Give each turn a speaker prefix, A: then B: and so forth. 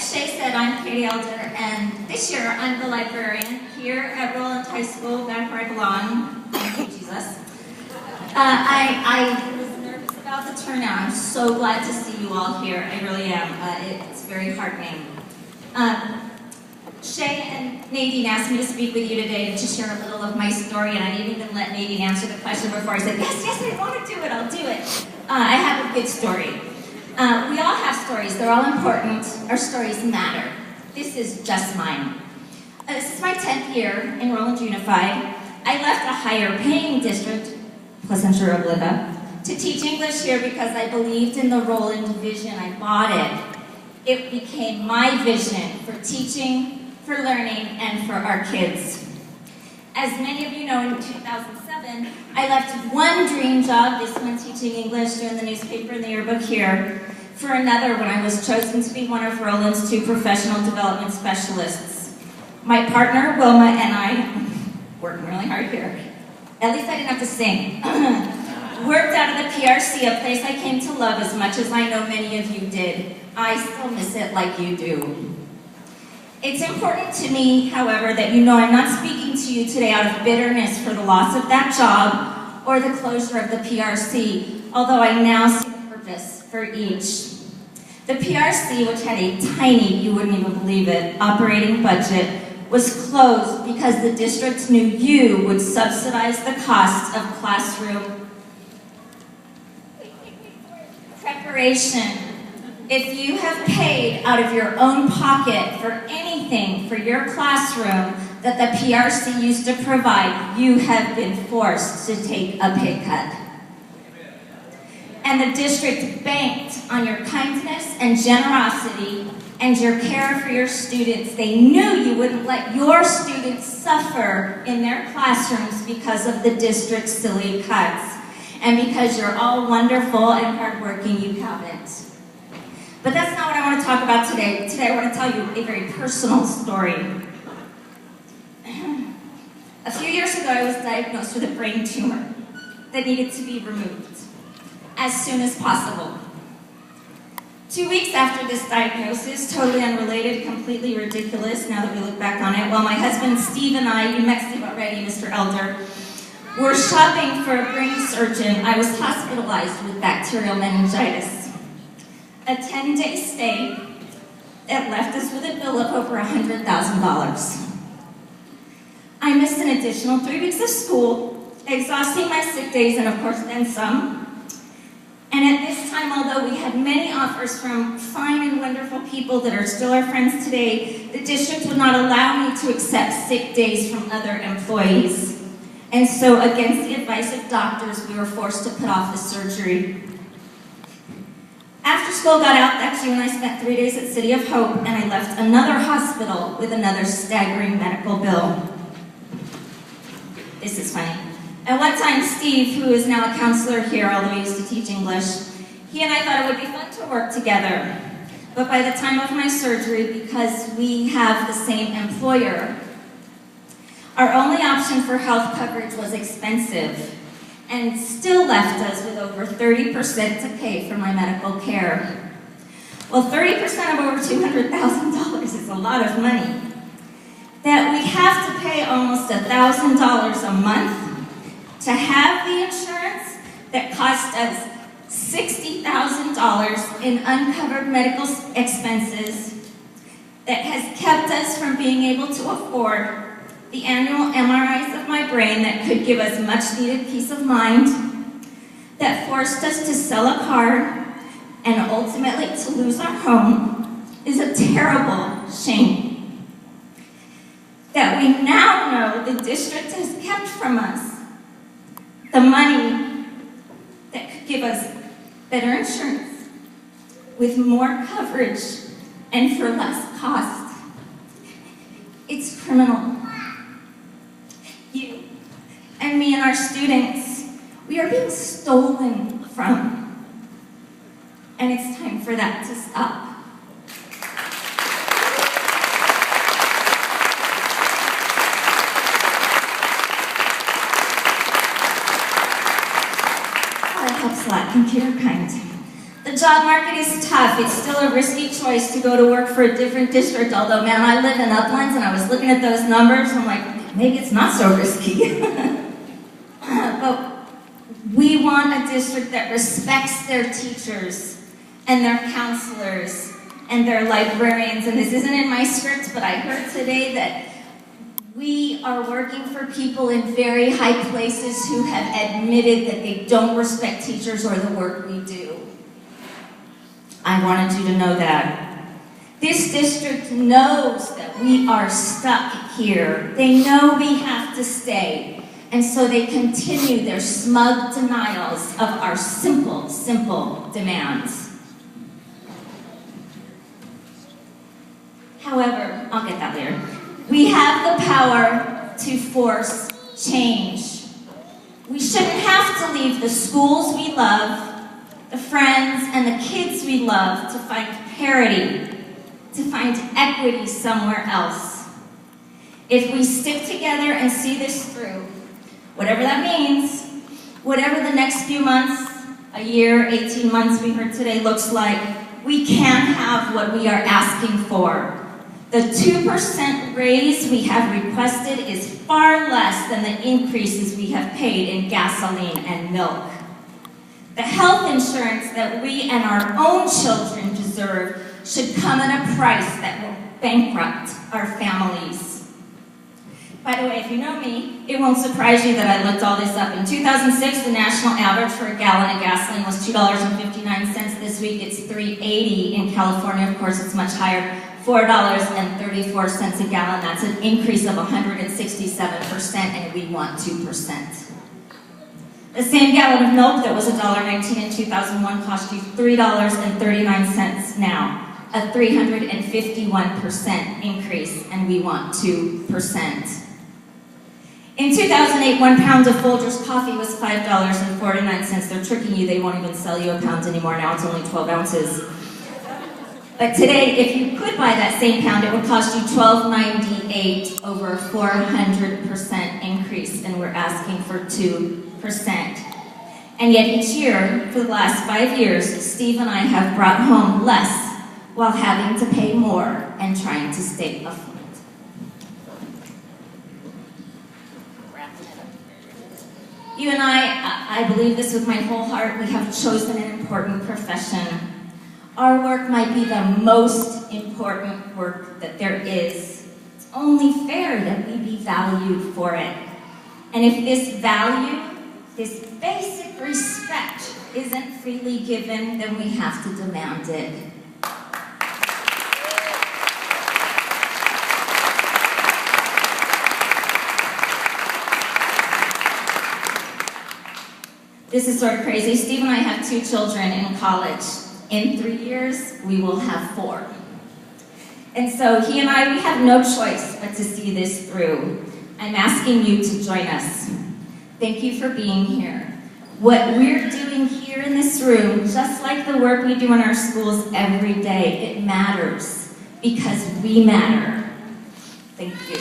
A: Shay said, I'm Katie Elder, and this year I'm the librarian here at Roland High School, back where I belong. Thank you, Jesus. I was nervous about the turnout. I'm so glad to see you all here. I really am. It's very heartening. Shay and Nadine asked me to speak with you today to share a little of my story, and I didn't even let Nadine answer the question before I said, yes, I want to do it, I'll do it. I have a good story. We all have stories. They're all important. Our stories matter. This is just mine. This is my 10th year in Roland Unified. I left a higher paying district, Placentia Obliga, to teach English here because I believed in the Roland vision. I bought it. It became my vision for teaching, for learning, and for our kids. As many of you know, in 2007, I left one dream job, this one teaching English, doing the newspaper and the yearbook here, for another when I was chosen to be one of Roland's 2 professional development specialists. My partner, Wilma, and I, working really hard here, at least I didn't have to sing, worked out of the PRC, a place I came to love as much as I know many of you did. I still miss it like you do. It's important to me, however, that you know I'm not speaking to you today out of bitterness for the loss of that job or the closure of the PRC, although I now see the purpose for each. The PRC, which had a tiny, you wouldn't even believe it, operating budget, was closed because the district knew you would subsidize the cost of classroom preparation. If you have paid out of your own pocket for anything for your classroom that the PRC used to provide, you have been forced to take a pay cut. And the district banked on your kindness and generosity and your care for your students. They knew you wouldn't let your students suffer in their classrooms because of the district's silly cuts. And because you're all wonderful and hardworking, you haven't. But that's not what I want to talk about today. Today I want to tell you a very personal story. A few years ago, I was diagnosed with a brain tumor that needed to be removed as soon as possible. 2 weeks after this diagnosis, totally unrelated, completely ridiculous now that we look back on it, while my husband Steve and I, you met Steve already, Mr. Elder, were shopping for a brain surgeon, I was hospitalized with bacterial meningitis. A 10-day stay that left us with a bill of over $100,000. I missed an additional 3 weeks of school, exhausting my sick days and of course then some. And at this time, although we had many offers from fine and wonderful people that are still our friends today, the district would not allow me to accept sick days from other employees. And so against the advice of doctors, we were forced to put off the surgery. After school got out that June, I spent 3 days at City of Hope, and I left another hospital with another staggering medical bill. This is funny. At one time, Steve, who is now a counselor here, although he used to teach English, he and I thought it would be fun to work together. But by the time of my surgery, because we have the same employer, our only option for health coverage was expensive, and still left us with over 30% to pay for my medical care. Well, 30% of over $200,000 is a lot of money. That we have to pay almost $1,000 a month to have the insurance that cost us $60,000 in uncovered medical expenses that has kept us from being able to afford the annual MRIs of my brain that could give us much needed peace of mind, that forced us to sell a car and ultimately to lose our home, is a terrible shame. That we now know the district has kept from us the money that could give us better insurance with more coverage and for less cost. It's criminal. You and me and our students, we are being stolen from. And it's time for that to stop. Helps a lot, computer kind. The The job market is tough. It's still a risky choice to go to work for a different district, although, man, I live in Uplands, and I was looking at those numbers, and I'm like, maybe it's not so risky. But we want a district that respects their teachers and their counselors and their librarians. And this isn't in my script, but I heard today that we are working for people in very high places who have admitted that they don't respect teachers or the work we do. I wanted you to know that. This district knows that we are stuck here. They know we have to stay. And so they continue their smug denials of our simple, simple demands. However, I'll get that later. We have the power to force change. We shouldn't have to leave the schools we love, the friends and the kids we love to find parity, to find equity somewhere else. If we stick together and see this through, whatever that means, whatever the next few months, a year, 18 months we heard today looks like, we can have what we are asking for. The 2% raise we have requested is far less than the increases we have paid in gasoline and milk. The health insurance that we and our own children deserve should come at a price that will bankrupt our families. By the way, if you know me, it won't surprise you that I looked all this up. In 2006, the national average for a gallon of gasoline was $2.59. This week, it's $3.80. In California, of course, it's much higher, $4.34 a gallon. That's an increase of 167%, and we want 2%. The same gallon of milk that was $1.19 in 2001 cost you $3.39 now, a 351% increase, and we want 2%. In 2008, 1 pound of Folgers coffee was $5.49. They're tricking you, they won't even sell you a pound anymore. Now it's only 12 ounces. But today, if you could buy that same pound, it would cost you $12.98, over a 400% increase, and we're asking for 2%. And yet each year, for the last 5 years, Steve and I have brought home less while having to pay more and trying to stay afloat. You and I believe this with my whole heart, we have chosen an important profession. Our work might be the most important work that there is. It's only fair that we be valued for it. And if this value, this basic respect, isn't freely given, then we have to demand it. This is sort of crazy. Steve and I have 2 children in college. In 3 years, we will have 4. And so he and I, we have no choice but to see this through. I'm asking you to join us. Thank you for being here. What we're doing here in this room, just like the work we do in our schools every day, it matters because we matter. Thank you.